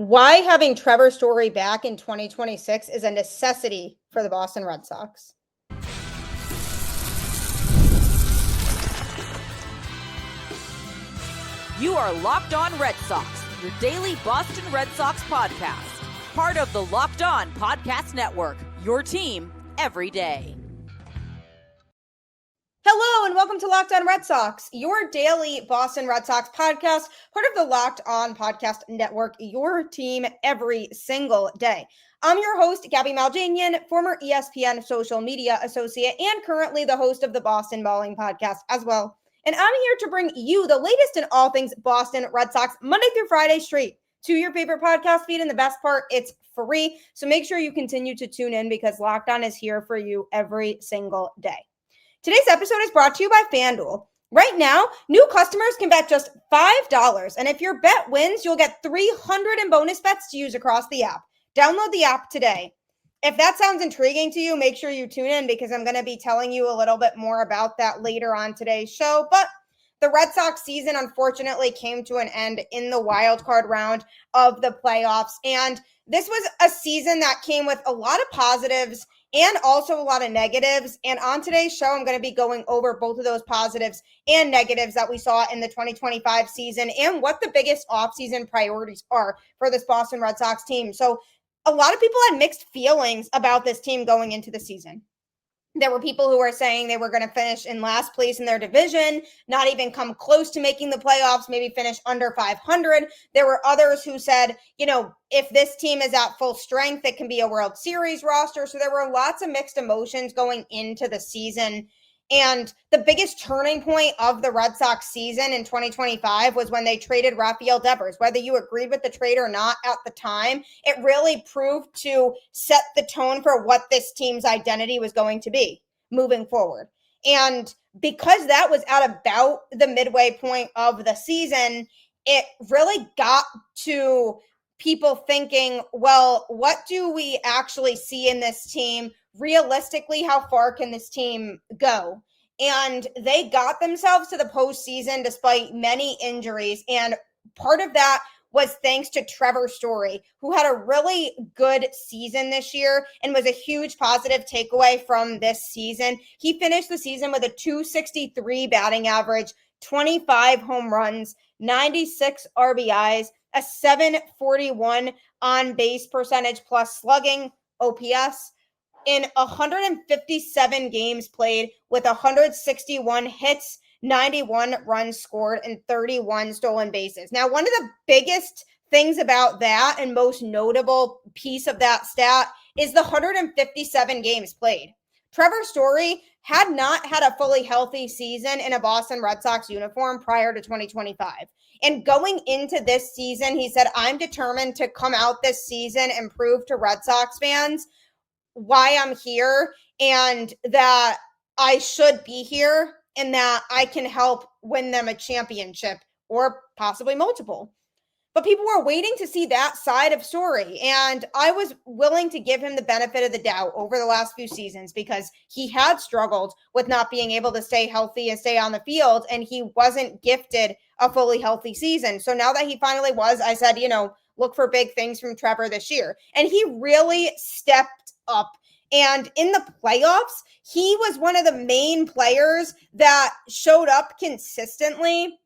Why having Trevor Story back in 2026 is a necessity for the Boston Red Sox. You are Locked On Red Sox, your daily Boston Red Sox podcast. Part of the Locked On Podcast Network, your team every day. Hello and welcome to Locked On Red Sox, your daily Boston Red Sox podcast, part of the Locked On Podcast Network, your team every single day. I'm your host, Gabby Maljanian, former ESPN social media associate and currently the host of the Boston Balling podcast as well. And I'm here to bring you the latest in all things Boston Red Sox, Monday through Friday straight to your favorite podcast feed. And the best part, it's free. So make sure you continue to tune in because Locked On is here for you every single day. Today's episode is brought to you by FanDuel. Right now, new customers can bet just $5. And if your bet wins, you'll get $300 in bonus bets to use across the app. Download the app today. If that sounds intriguing to you, make sure you tune in because I'm going to be telling you a little bit more about that later on today's show. But the Red Sox season, unfortunately, came to an end in the wild card round of the playoffs. And this was a season that came with a lot of positives and also a lot of negatives. And on today's show, I'm going to be going over both of those positives and negatives that we saw in the 2025 season and what the biggest offseason priorities are for this Boston Red Sox team. So a lot of people had mixed feelings about this team going into the season. There were people who were saying they were going to finish in last place in their division, not even come close to making the playoffs, maybe finish under 500. There were others who said, if this team is at full strength, it can be a World Series roster. So there were lots of mixed emotions going into the season. And the biggest turning point of the Red Sox season in 2025 was when they traded Rafael Devers. Whether you agreed with the trade or not at the time, it really proved to set the tone for what this team's identity was going to be moving forward. And because that was at about the midway point of the season, it really got to people thinking, well, what do we actually see in this team? Realistically, how far can this team go? And they got themselves to the postseason despite many injuries. And part of that was thanks to Trevor Story, who had a really good season this year and was a huge positive takeaway from this season. He finished the season with a .263 batting average, 25 home runs, 96 RBIs, a .741 on base percentage plus slugging, OPS, in 157 games played with 161 hits, 91 runs scored, and 31 stolen bases. Now, one of the biggest things about that and most notable piece of that stat is the 157 games played. Trevor Story had not had a fully healthy season in a Boston Red Sox uniform prior to 2025. And going into this season, he said, I'm determined to come out this season and prove to Red Sox fans why I'm here and that I should be here and that I can help win them a championship or possibly multiple. But people were waiting to see that side of Story. And I was willing to give him the benefit of the doubt over the last few seasons because he had struggled with not being able to stay healthy and stay on the field. And he wasn't gifted a fully healthy season. So now that he finally was, I said, look for big things from Trevor this year. And he really stepped up. And in the playoffs, he was one of the main players that showed up consistently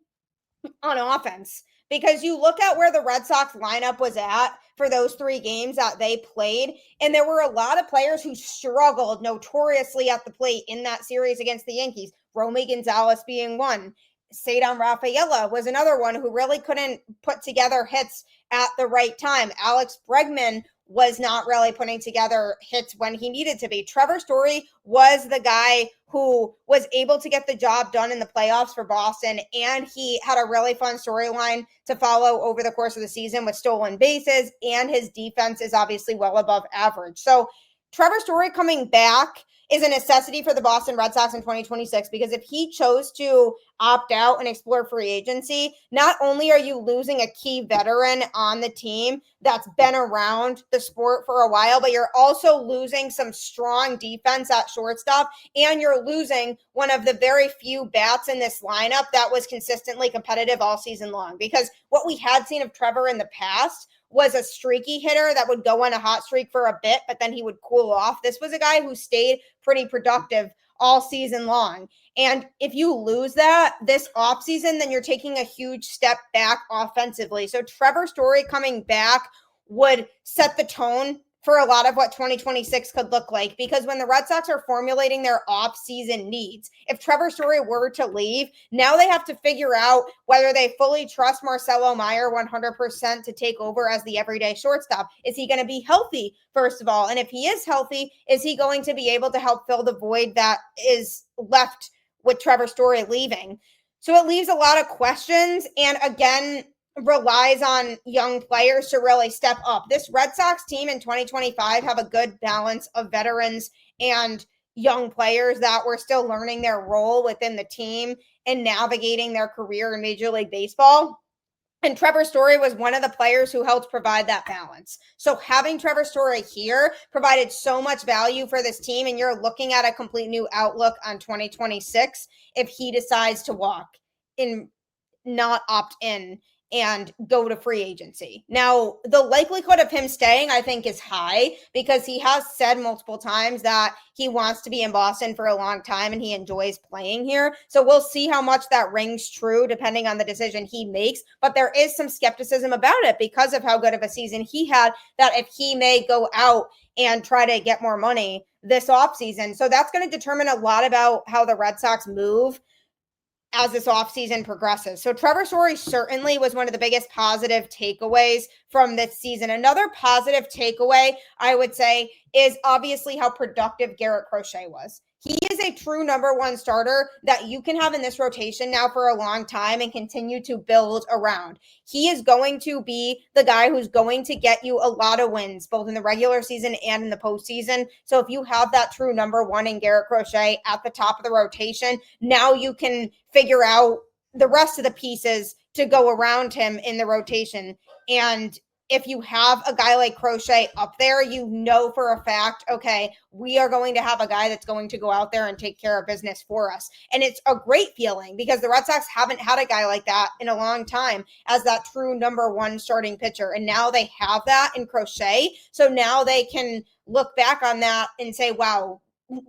on offense. Because you look at where the Red Sox lineup was at for those 3 games that they played, and there were a lot of players who struggled notoriously at the plate in that series against the Yankees. Romy Gonzalez being one. Cedar Rafaela was another one who really couldn't put together hits at the right time. Alex Bregman was not really putting together hits when he needed to be. Trevor Story was the guy who was able to get the job done in the playoffs for Boston, and he had a really fun storyline to follow over the course of the season with stolen bases, and his defense is obviously well above average. So Trevor Story coming back is a necessity for the Boston Red Sox in 2026 because if he chose to opt out and explore free agency, not only are you losing a key veteran on the team that's been around the sport for a while, but you're also losing some strong defense at shortstop, and you're losing one of the very few bats in this lineup that was consistently competitive all season long. Because what we had seen of Trevor in the past was a streaky hitter that would go on a hot streak for a bit, but then he would cool off. This was a guy who stayed pretty productive all season long. And if you lose that this offseason, then you're taking a huge step back offensively. So Trevor Story coming back would set the tone for a lot of what 2026 could look like, because when the Red Sox are formulating their off-season needs, if Trevor Story were to leave, now they have to figure out whether they fully trust Marcelo Meyer 100% to take over as the everyday shortstop. Is he going to be healthy, first of all? And if he is healthy, is he going to be able to help fill the void that is left with Trevor Story leaving? So it leaves a lot of questions, and again, relies on young players to really step up. This Red Sox team in 2025 have a good balance of veterans and young players that were still learning their role within the team and navigating their career in Major League Baseball. And Trevor Story was one of the players who helped provide that balance. So having Trevor Story here provided so much value for this team, and you're looking at a complete new outlook on 2026 if he decides to walk in, not opt in and go to free agency. Now, the likelihood of him staying, I think, is high, because he has said multiple times that he wants to be in Boston for a long time and he enjoys playing here. So we'll see how much that rings true depending on the decision he makes. But there is some skepticism about it because of how good of a season he had, that if he may go out and try to get more money this offseason. So that's going to determine a lot about how the Red Sox move as this offseason progresses. So Trevor Story certainly was one of the biggest positive takeaways from this season. Another positive takeaway, I would say, is obviously how productive Garrett Crochet was. He is a true number one starter that you can have in this rotation now for a long time and continue to build around. He is going to be the guy who's going to get you a lot of wins, both in the regular season and in the postseason. So if you have that true number one in Garrett Crochet at the top of the rotation, now you can figure out the rest of the pieces to go around him in the rotation. And if you have a guy like Crochet up there, you know for a fact, okay, we are going to have a guy that's going to go out there and take care of business for us. And it's a great feeling because the Red Sox haven't had a guy like that in a long time as that true number one starting pitcher. And now they have that in Crochet. So now they can look back on that and say, wow,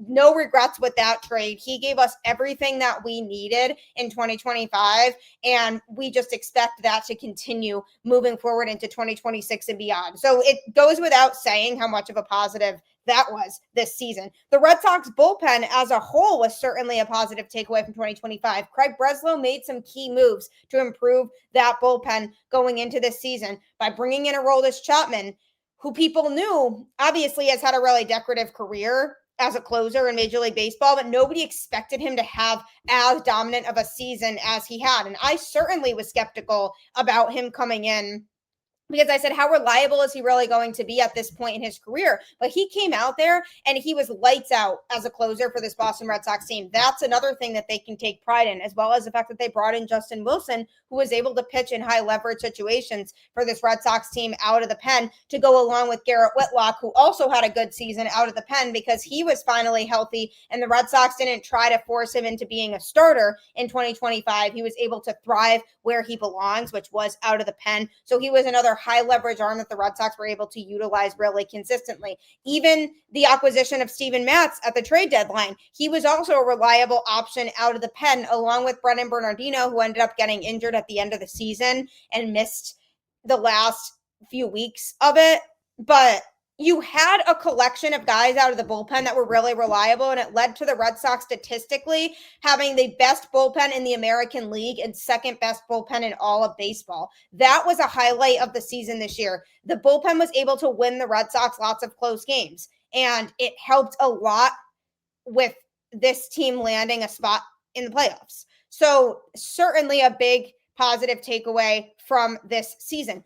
no regrets with that trade. He gave us everything that we needed in 2025, and we just expect that to continue moving forward into 2026 and beyond. So it goes without saying how much of a positive that was this season. The Red Sox bullpen as a whole was certainly a positive takeaway from 2025. Craig Breslow made some key moves to improve that bullpen going into this season by bringing in Aroldis Chapman, who people knew obviously has had a really decorative career as a closer in Major League Baseball, but nobody expected him to have as dominant of a season as he had. And I certainly was skeptical about him coming in, because I said, how reliable is he really going to be at this point in his career? But he came out there and he was lights out as a closer for this Boston Red Sox team. That's another thing that they can take pride in, as well as the fact that they brought in Justin Wilson, who was able to pitch in high leverage situations for this Red Sox team out of the pen, to go along with Garrett Whitlock, who also had a good season out of the pen because he was finally healthy and the Red Sox didn't try to force him into being a starter in 2025. He was able to thrive where he belongs, which was out of the pen. So he was another high leverage arm that the Red Sox were able to utilize really consistently. Even the acquisition of Steven Matz at the trade deadline, he was also a reliable option out of the pen, along with Brennan Bernardino, who ended up getting injured at the end of the season and missed the last few weeks of it. But you had a collection of guys out of the bullpen that were really reliable, and it led to the Red Sox statistically having the best bullpen in the American League and second best bullpen in all of baseball. That was a highlight of the season this year. The bullpen was able to win the Red Sox lots of close games, and it helped a lot with this team landing a spot in the playoffs. So certainly a big positive takeaway from this season.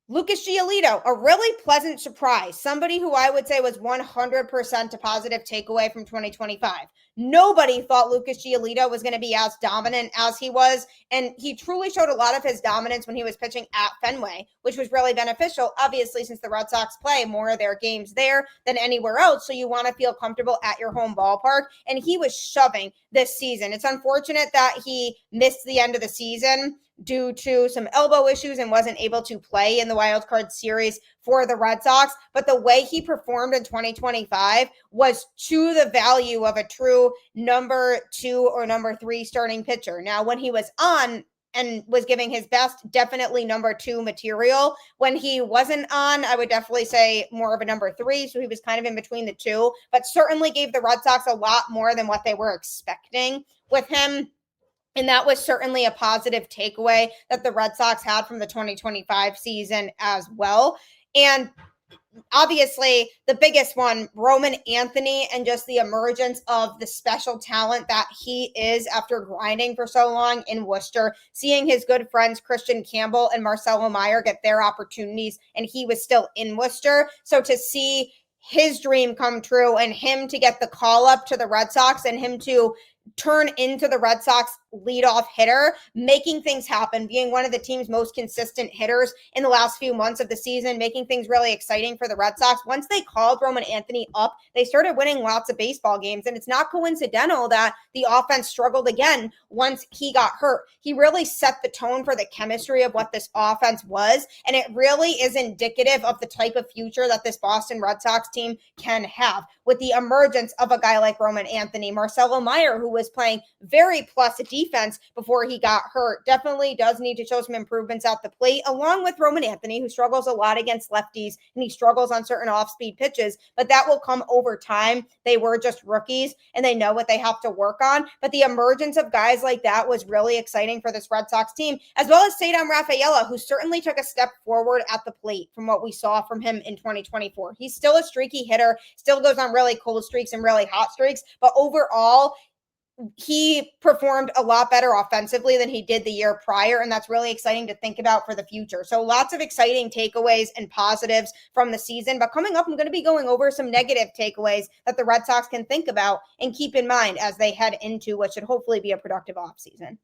Lucas Giolito, a really pleasant surprise. Somebody who I would say was 100% a positive takeaway from 2025. Nobody thought Lucas Giolito was going to be as dominant as he was, and he truly showed a lot of his dominance when he was pitching at Fenway, which was really beneficial, obviously, since the Red Sox play more of their games there than anywhere else, so you want to feel comfortable at your home ballpark, and he was shoving this season. It's unfortunate that he missed the end of the season due to some elbow issues and wasn't able to play in the wild card series for the Red Sox. But the way he performed in 2025 was to the value of a true number 2 or number 3 starting pitcher. Now, when he was on and was giving his best, definitely number 2 material. When he wasn't on, I would definitely say more of a number 3. So he was kind of in between the two, but certainly gave the Red Sox a lot more than what they were expecting with him. And that was certainly a positive takeaway that the Red Sox had from the 2025 season as well. And obviously, the biggest one, Roman Anthony, and just the emergence of the special talent that he is after grinding for so long in Worcester, seeing his good friends Christian Campbell and Marcelo Meyer get their opportunities, and he was still in Worcester. So to see his dream come true and him to get the call up to the Red Sox and him to turn into the Red Sox leadoff hitter, making things happen, being one of the team's most consistent hitters in the last few months of the season, making things really exciting for the Red Sox. Once they called Roman Anthony up, they started winning lots of baseball games. And it's not coincidental that the offense struggled again once he got hurt. He really set the tone for the chemistry of what this offense was. And it really is indicative of the type of future that this Boston Red Sox team can have with the emergence of a guy like Roman Anthony. Marcelo Meyer, who was playing very plus defense before he got hurt, definitely does need to show some improvements at the plate, along with Roman Anthony, who struggles a lot against lefties and he struggles on certain off-speed pitches, but that will come over time. They were just rookies and they know what they have to work on, but the emergence of guys like that was really exciting for this Red Sox team, as well as Cedar Rafaela, who certainly took a step forward at the plate from what we saw from him in 2024. He's still a streaky hitter, still goes on really cold streaks and really hot streaks, but overall, he performed a lot better offensively than he did the year prior, and that's really exciting to think about for the future. So lots of exciting takeaways and positives from the season, but coming up, I'm going to be going over some negative takeaways that the Red Sox can think about and keep in mind as they head into what should hopefully be a productive offseason.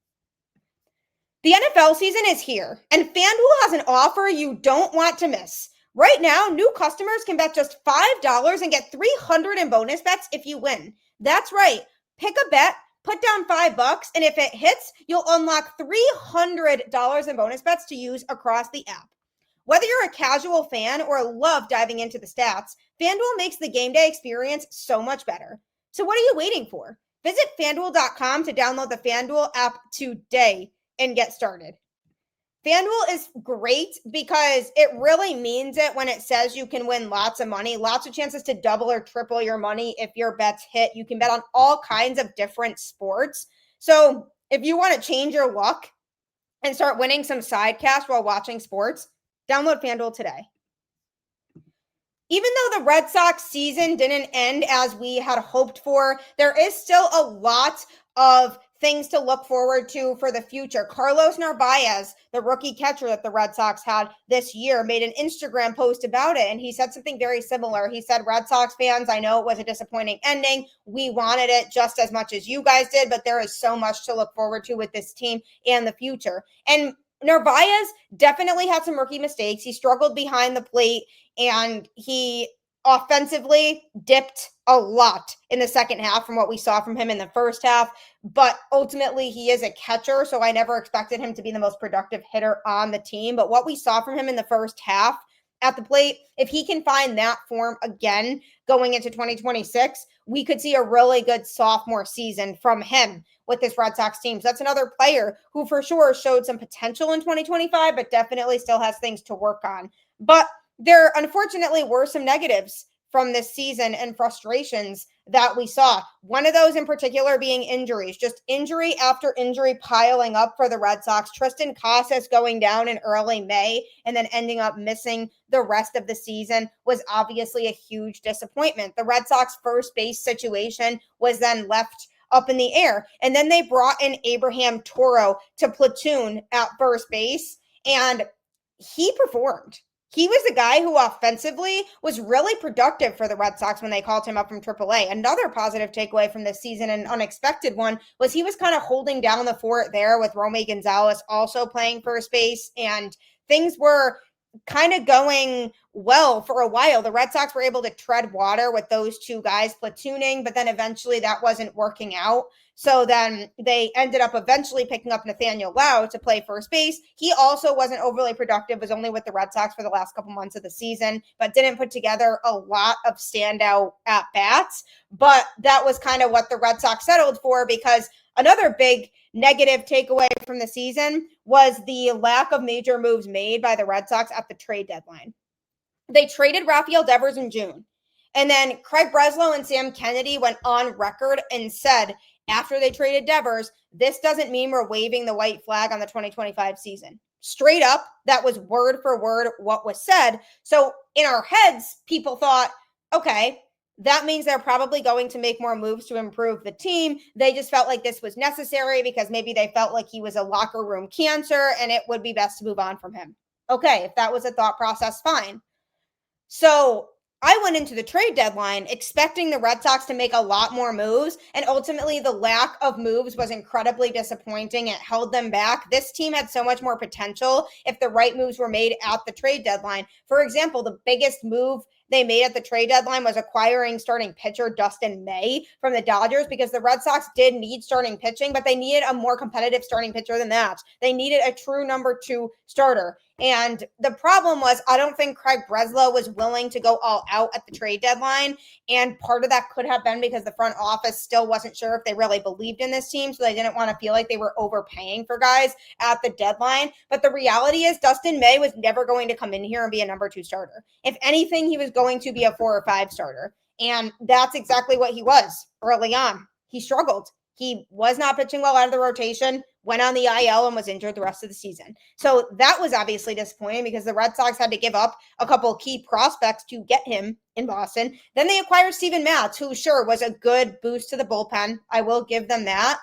The NFL season is here, and FanDuel has an offer you don't want to miss. Right now, new customers can bet just $5 and get $300 in bonus bets if you win. That's right. Pick a bet, put down $5, and if it hits, you'll unlock $300 in bonus bets to use across the app. Whether you're a casual fan or love diving into the stats, FanDuel makes the game day experience so much better. So what are you waiting for? Visit FanDuel.com to download the FanDuel app today and get started. FanDuel is great because it really means it when it says you can win lots of money, lots of chances to double or triple your money if your bets hit. You can bet on all kinds of different sports. So if you want to change your luck and start winning some side cash while watching sports, download FanDuel today. Even though the Red Sox season didn't end as we had hoped for, there is still a lot of things to look forward to for the future. Carlos Narvaez, the rookie catcher that the Red Sox had this year, made an Instagram post about it, and he said something very similar. He said, Red Sox fans, I know it was a disappointing ending. We wanted it just as much as you guys did, but there is so much to look forward to with this team and the future. And Narvaez definitely had some rookie mistakes. He struggled behind the plate, and he offensively dipped a lot in the second half from what we saw from him in the first half, but ultimately he is a catcher, so I never expected him to be the most productive hitter on the team. But what we saw from him in the first half at the plate, if he can find that form again going into 2026, we could see a really good sophomore season from him with this Red Sox team. So that's another player who for sure showed some potential in 2025, but definitely still has things to work on. But there unfortunately were some negatives from this season and frustrations that we saw. One of those in particular being injuries, just injury after injury piling up for the Red Sox. Tristan Casas going down in early May and then ending up missing the rest of the season was obviously a huge disappointment. The Red Sox first base situation was then left up in the air. And then they brought in Abraham Toro to platoon at first base, and he performed. He was the guy who offensively was really productive for the Red Sox when they called him up from AAA. Another positive takeaway from this season, an unexpected one, was he was kind of holding down the fort there with Romy Gonzalez also playing first base, and things were kind of going well for a while. The Red Sox were able to tread water with those two guys platooning, but then eventually that wasn't working out. So then they ended up eventually picking up Nathaniel Lau to play first base. He also wasn't overly productive, was only with the Red Sox for the last couple months of the season, but didn't put together a lot of standout at-bats. But that was kind of what the Red Sox settled for, because another big negative takeaway from the season was the lack of major moves made by the Red Sox at the trade deadline. They traded Rafael Devers in June. And then Craig Breslow and Sam Kennedy went on record and said, after they traded Devers, this doesn't mean we're waving the white flag on the 2025 season. Straight up, that was word for word what was said. So in our heads, people thought, okay, that means they're probably going to make more moves to improve the team. They just felt like this was necessary because maybe they felt like he was a locker room cancer and it would be best to move on from him. Okay, if that was a thought process, fine. So I went into the trade deadline expecting the Red Sox to make a lot more moves, and ultimately the lack of moves was incredibly disappointing. It held them back. This team had so much more potential if the right moves were made at the trade deadline. For example, the biggest move they made at the trade deadline was acquiring starting pitcher Dustin May from the Dodgers, because the Red Sox did need starting pitching, but they needed a more competitive starting pitcher than that. They needed a true number 2 starter. And the problem was, I don't think Craig Breslow was willing to go all out at the trade deadline. And part of that could have been because the front office still wasn't sure if they really believed in this team. So they didn't want to feel like they were overpaying for guys at the deadline. But the reality is Dustin May was never going to come in here and be a number 2 starter. If anything, he was going to be a 4 or 5 starter. And that's exactly what he was early on. He struggled. He was not pitching well out of the rotation, went on the IL and was injured the rest of the season. So that was obviously disappointing because the Red Sox had to give up a couple of key prospects to get him in Boston. Then they acquired Steven Matz, who sure was a good boost to the bullpen. I will give them that.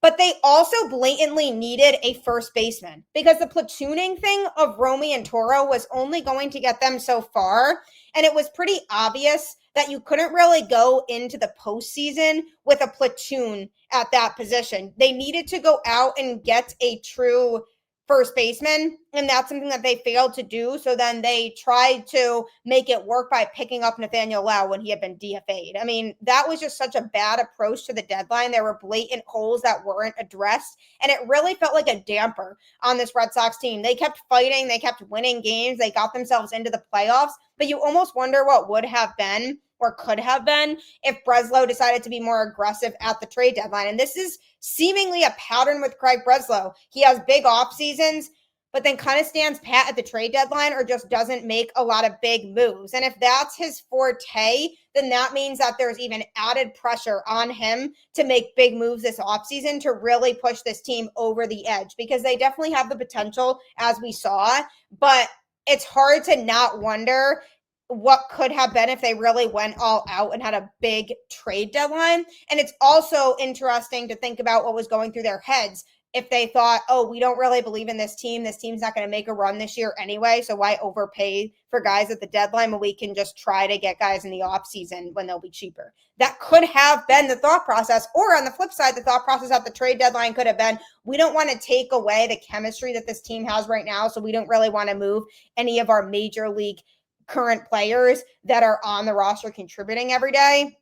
But they also blatantly needed a first baseman because the platooning thing of Romy and Toro was only going to get them so far. And it was pretty obvious that you couldn't really go into the postseason with a platoon at that position. They needed to go out and get a true first baseman, and that's something that they failed to do. So then they tried to make it work by picking up Nathaniel Lau when he had been DFA'd. I mean, that was just such a bad approach to the deadline. There were blatant holes that weren't addressed, and it really felt like a damper on this Red Sox team. They kept fighting, they kept winning games, they got themselves into the playoffs, but you almost wonder what would have been or could have been if Breslow decided to be more aggressive at the trade deadline. And this is seemingly a pattern with Craig Breslow. He has big off seasons, but then kind of stands pat at the trade deadline or just doesn't make a lot of big moves. And if that's his forte, then that means that there's even added pressure on him to make big moves this offseason to really push this team over the edge, because they definitely have the potential, as we saw, but it's hard to not wonder what could have been if they really went all out and had a big trade deadline. And it's also interesting to think about what was going through their heads if they thought, oh, we don't really believe in this team. This team's not going to make a run this year anyway, so why overpay for guys at the deadline when we can just try to get guys in the offseason when they'll be cheaper? That could have been the thought process. Or on the flip side, the thought process at the trade deadline could have been, we don't want to take away the chemistry that this team has right now, so we don't really want to move any of our major league current players that are on the roster contributing every day,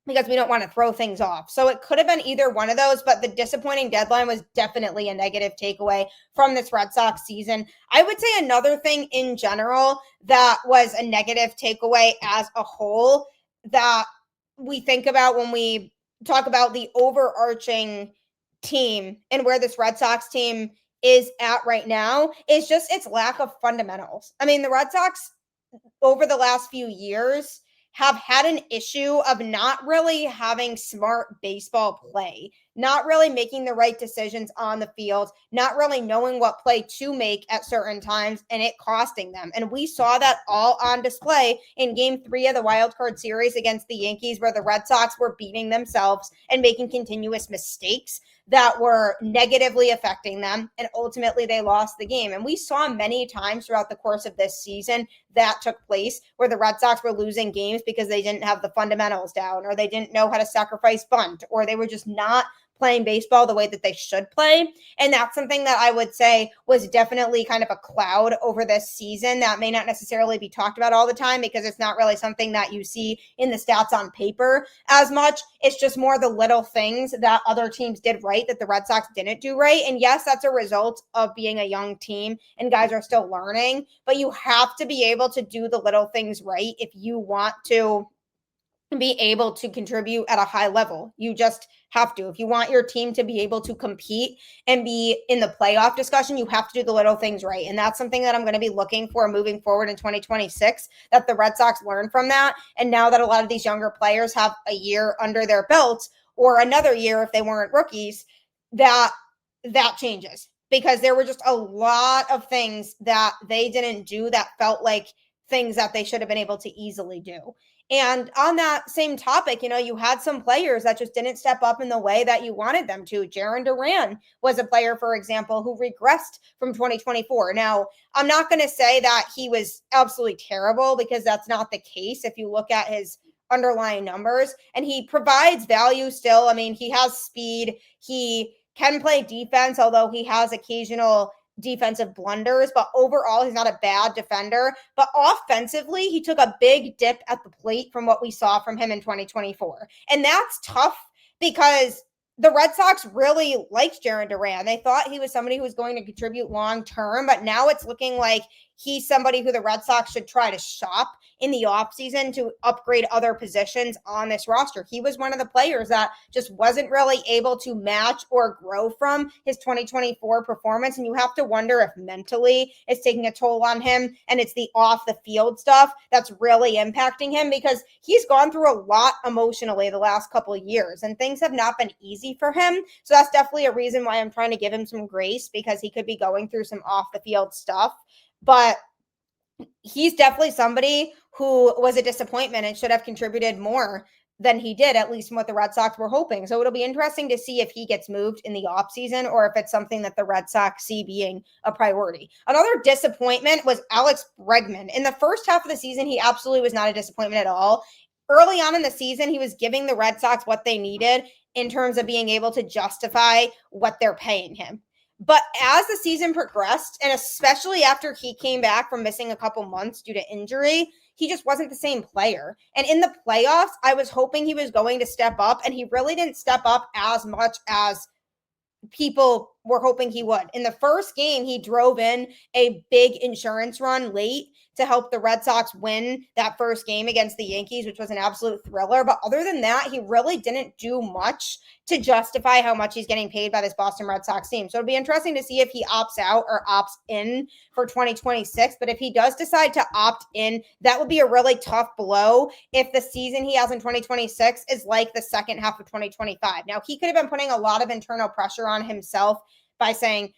because we don't want to throw things off. So it could have been either one of those, but the disappointing deadline was definitely a negative takeaway from this Red Sox season. I would say another thing in general that was a negative takeaway as a whole that we think about when we talk about the overarching team and where this Red Sox team is at right now is just its lack of fundamentals. I mean, the Red Sox over the last few years have had an issue of not really having smart baseball play, not really making the right decisions on the field, not really knowing what play to make at certain times, and it costing them. And we saw that all on display in Game 3 of the Wild Card Series against the Yankees, where the Red Sox were beating themselves and making continuous mistakes that were negatively affecting them, and ultimately they lost the game. And we saw many times throughout the course of this season that took place where the Red Sox were losing games because they didn't have the fundamentals down, or they didn't know how to sacrifice bunt, or they were just not playing baseball the way that they should play. And that's something that I would say was definitely kind of a cloud over this season that may not necessarily be talked about all the time because it's not really something that you see in the stats on paper as much. It's just more the little things that other teams did right that the Red Sox didn't do right. And yes, that's a result of being a young team and guys are still learning, but you have to be able to do the little things right if you want to be able to contribute at a high level. You just have to. If you want your team to be able to compete and be in the playoff discussion, you have to do the little things right. And that's something that I'm going to be looking for moving forward in 2026, that the Red Sox learn from that. And now that a lot of these younger players have a year under their belts, or another year if they weren't rookies, that changes. Because there were just a lot of things that they didn't do that felt like things that they should have been able to easily do. And on that same topic, you had some players that just didn't step up in the way that you wanted them to. Jarren Duran was a player, for example, who regressed from 2024. Now, I'm not going to say that he was absolutely terrible because that's not the case if you look at his underlying numbers. And he provides value still. I mean, he has speed. He can play defense, although he has occasional defensive blunders, but overall he's not a bad defender. But offensively, he took a big dip at the plate from what we saw from him in 2024. And that's tough because the Red Sox really liked Jarren Duran. They thought he was somebody who was going to contribute long term, but now it's looking like he's somebody who the Red Sox should try to shop in the offseason to upgrade other positions on this roster. He was one of the players that just wasn't really able to match or grow from his 2024 performance. And you have to wonder if mentally it's taking a toll on him and it's the off the field stuff that's really impacting him, because he's gone through a lot emotionally the last couple of years and things have not been easy for him. So that's definitely a reason why I'm trying to give him some grace, because he could be going through some off the field stuff. But he's definitely somebody who was a disappointment and should have contributed more than he did, at least from what the Red Sox were hoping. So it'll be interesting to see if he gets moved in the offseason or if it's something that the Red Sox see being a priority. Another disappointment was Alex Bregman. In the first half of the season, he absolutely was not a disappointment at all. Early on in the season, he was giving the Red Sox what they needed in terms of being able to justify what they're paying him. But as the season progressed, and especially after he came back from missing a couple months due to injury, he just wasn't the same player. And in the playoffs, I was hoping he was going to step up, and he really didn't step up as much as people were hoping he would. In the first game, he drove in a big insurance run late to help the Red Sox win that first game against the Yankees, which was an absolute thriller. But other than that, he really didn't do much to justify how much he's getting paid by this Boston Red Sox team. So it'll be interesting to see if he opts out or opts in for 2026. But if he does decide to opt in, that would be a really tough blow if the season he has in 2026 is like the second half of 2025. Now, he could have been putting a lot of internal pressure on himself by saying,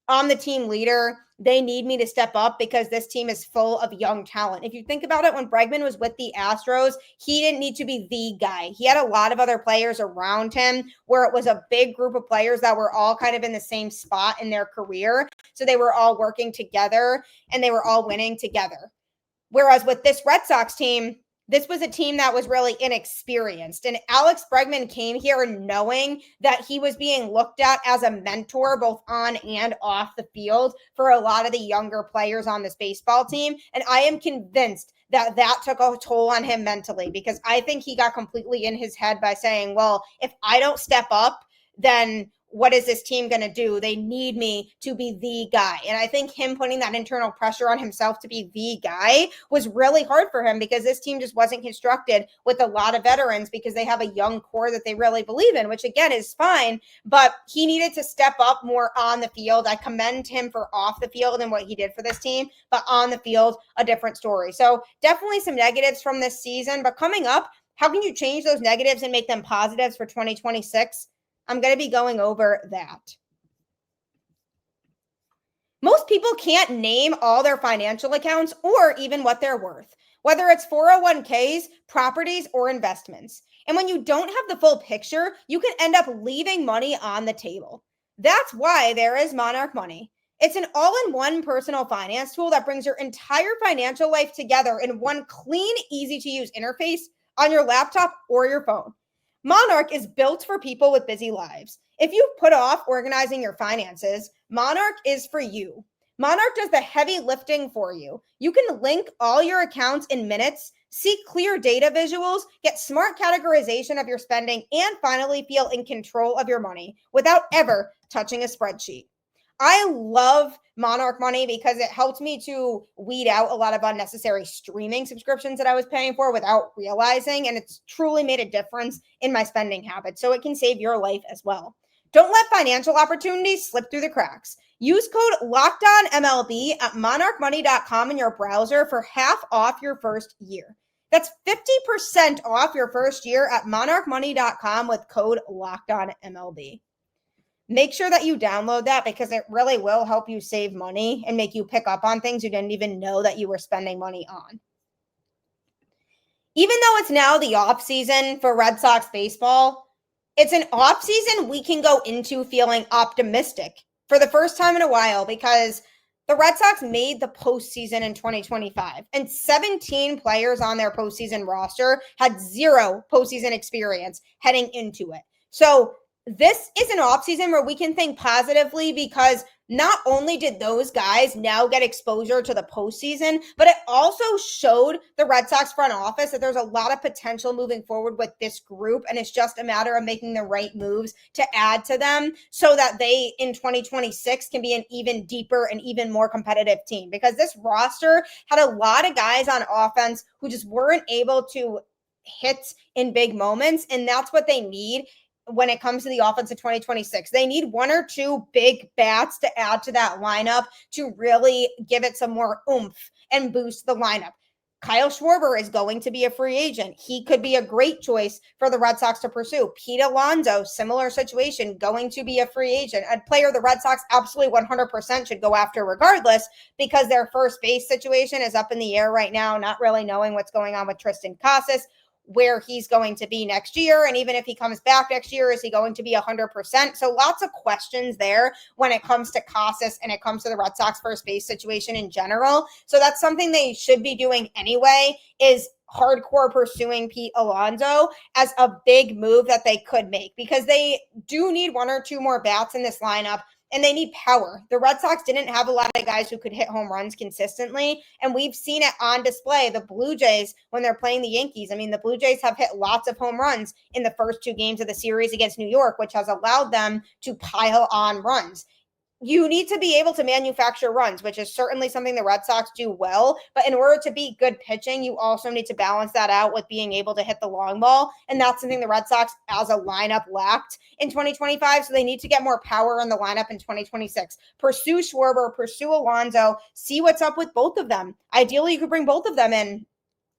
I'm the team leader. They need me to step up because this team is full of young talent. If you think about it, when Bregman was with the Astros, he didn't need to be the guy. He had a lot of other players around him where it was a big group of players that were all kind of in the same spot in their career. So they were all working together and they were all winning together. Whereas with this Red Sox team, this was a team that was really inexperienced. And Alex Bregman came here knowing that he was being looked at as a mentor, both on and off the field, for a lot of the younger players on this baseball team. And I am convinced that that took a toll on him mentally, because I think he got completely in his head by saying, well, if I don't step up, then what is this team going to do? They need me to be the guy. And I think him putting that internal pressure on himself to be the guy was really hard for him, because this team just wasn't constructed with a lot of veterans, because they have a young core that they really believe in, which again is fine, but he needed to step up more on the field. I commend him for off the field and what he did for this team, but on the field, a different story. So definitely some negatives from this season, but coming up, how can you change those negatives and make them positives for 2026? I'm going to be going over that. Most people can't name all their financial accounts or even what they're worth, whether it's 401ks, properties, or investments. And when you don't have the full picture, you can end up leaving money on the table. That's why there is Monarch Money. It's an all-in-one personal finance tool that brings your entire financial life together in one clean, easy-to-use interface on your laptop or your phone. Monarch is built for people with busy lives. If you put off organizing your finances, Monarch is for you. Monarch does the heavy lifting for you. You can link all your accounts in minutes, see clear data visuals, get smart categorization of your spending, and finally feel in control of your money without ever touching a spreadsheet. I love Monarch Money because it helped me to weed out a lot of unnecessary streaming subscriptions that I was paying for without realizing, and it's truly made a difference in my spending habits, so it can save your life as well. Don't let financial opportunities slip through the cracks. Use code LOCKEDONMLB at monarchmoney.com in your browser for half off your first year. That's 50% off your first year at monarchmoney.com with code LOCKEDONMLB. Make sure that you download that because it really will help you save money and make you pick up on things you didn't even know that you were spending money on. Even though it's now the off season for Red Sox baseball, it's an off season we can go into feeling optimistic for the first time in a while because the Red Sox made the postseason in 2025, and 17 players on their postseason roster had zero postseason experience heading into it. So this is an offseason where we can think positively because not only did those guys now get exposure to the postseason, but it also showed the Red Sox front office that there's a lot of potential moving forward with this group. And it's just a matter of making the right moves to add to them so that they in 2026 can be an even deeper and even more competitive team, because this roster had a lot of guys on offense who just weren't able to hit in big moments. And that's what they need when it comes to the offense in 2026. They need one or two big bats to add to that lineup to really give it some more oomph and boost the lineup. Kyle Schwarber is going to be a free agent. He could be a great choice for the Red Sox to pursue. Pete Alonso, similar situation, going to be a free agent. A player the Red Sox absolutely 100% should go after regardless because their first base situation is up in the air right now, not really knowing what's going on with Tristan Casas, where he's going to be next year. And even if he comes back next year, is he going to be 100%? So lots of questions there when it comes to Casas and it comes to the Red Sox first base situation in general. So that's something they should be doing anyway, is hardcore pursuing Pete Alonso as a big move that they could make, because they do need one or two more bats in this lineup. And they need power. The Red Sox didn't have a lot of guys who could hit home runs consistently. And we've seen it on display. The Blue Jays, when they're playing the Yankees, I mean, the Blue Jays have hit lots of home runs in the first two games of the series against New York, which has allowed them to pile on runs. You need to be able to manufacture runs, which is certainly something the Red Sox do well. But in order to be good pitching, you also need to balance that out with being able to hit the long ball. And that's something the Red Sox as a lineup lacked in 2025. So they need to get more power in the lineup in 2026. Pursue Schwarber, pursue Alonso, see what's up with both of them. Ideally, you could bring both of them in.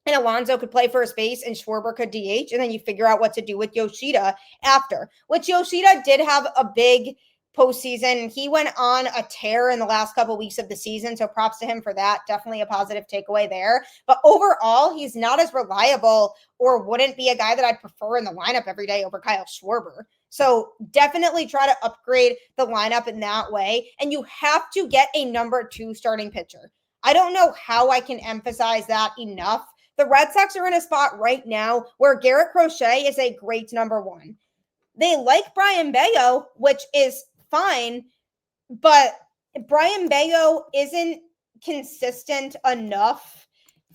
And Alonso could play first base and Schwarber could DH. And then you figure out what to do with Yoshida after, which Yoshida did have a big postseason. He went on a tear in the last couple of weeks of the season, so props to him for that. Definitely a positive takeaway there. But overall, he's not as reliable, or wouldn't be a guy that I'd prefer in the lineup every day over Kyle Schwarber. So definitely try to upgrade the lineup in that way. And you have to get a number 2 starting pitcher. I don't know how I can emphasize that enough. The Red Sox are in a spot right now where Garrett Crochet is a great number 1. They like Brian Bayo, which is fine, but Brian Bayo isn't consistent enough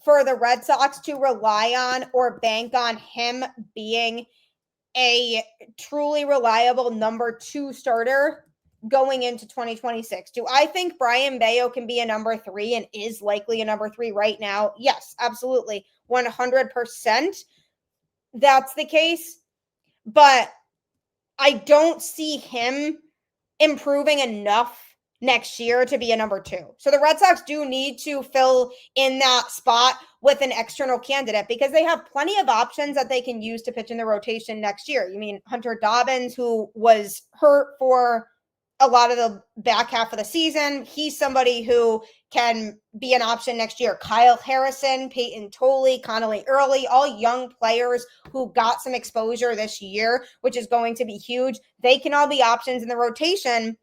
for the Red Sox to rely on or bank on him being a truly reliable number 2 starter going into 2026. Do I think Brian Bayo can be a number 3 and is likely a number 3 right now? Yes, absolutely. 100% that's the case, but I don't see him improving enough next year to be a number 2. So the Red Sox do need to fill in that spot with an external candidate, because they have plenty of options that they can use to pitch in the rotation next year. You mean Hunter Dobbins, who was hurt for a lot of the back half of the season. He's somebody who can be an option next year. Kyle Harrison, Peyton Tolley, Connolly Early, all young players who got some exposure this year, which is going to be huge. They can all be options in the rotation,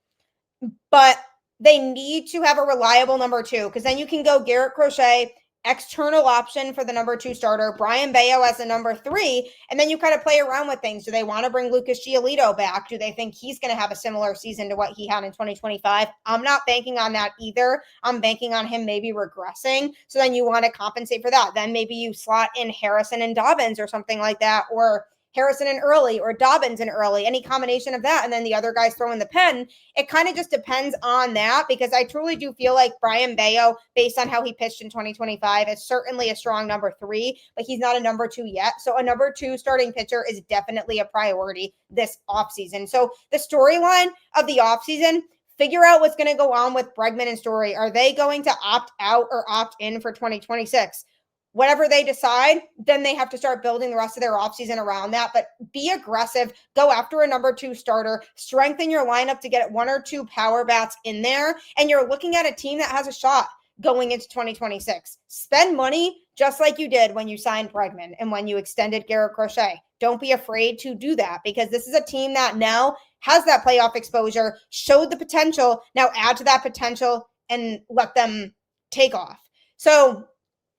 but they need to have a reliable number 2, because then you can go Garrett Crochet, external option for the number 2 starter, Brian Bayo as the number 3, and then you kind of play around with things. Do they want to bring Lucas Giolito back? Do they think he's going to have a similar season to what he had in 2025? I'm not banking on that either. I'm banking on him maybe regressing. So then you want to compensate for that. Then maybe you slot in Harrison and Dobbins or something like that, or Harrison and early or Dobbins and early, any combination of that. And then the other guys throw in the pen. It kind of just depends on that, because I truly do feel like Brian Bayo, based on how he pitched in 2025, is certainly a strong number 3, but he's not a number 2 yet. So a number 2 starting pitcher is definitely a priority this offseason. So the storyline of the offseason, figure out what's going to go on with Bregman and Story. Are they going to opt out or opt in for 2026? Whatever they decide, then they have to start building the rest of their offseason around that. But be aggressive. Go after a number 2 starter. Strengthen your lineup to get 1 or 2 power bats in there. And you're looking at a team that has a shot going into 2026. Spend money just like you did when you signed Bregman and when you extended Garrett Crochet. Don't be afraid to do that, because this is a team that now has that playoff exposure, showed the potential. Now add to that potential and let them take off. So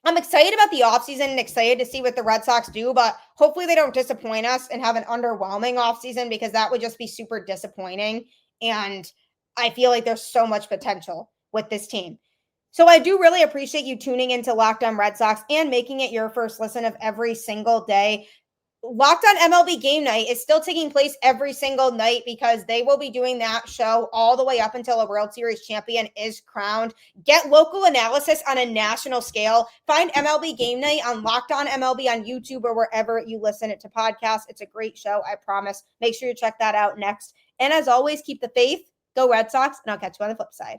I'm excited about the offseason and excited to see what the Red Sox do, but hopefully they don't disappoint us and have an underwhelming offseason, because that would just be super disappointing. And I feel like there's so much potential with this team. So I do really appreciate you tuning into Locked On Red Sox and making it your first listen of every single day. Locked On MLB Game Night is still taking place every single night, because they will be doing that show all the way up until a World Series champion is crowned. Get local analysis on a national scale. Find MLB Game Night on Locked On MLB on YouTube or wherever you listen to podcasts. It's a great show, I promise. Make sure you check that out next. And as always, keep the faith. Go Red Sox, and I'll catch you on the flip side.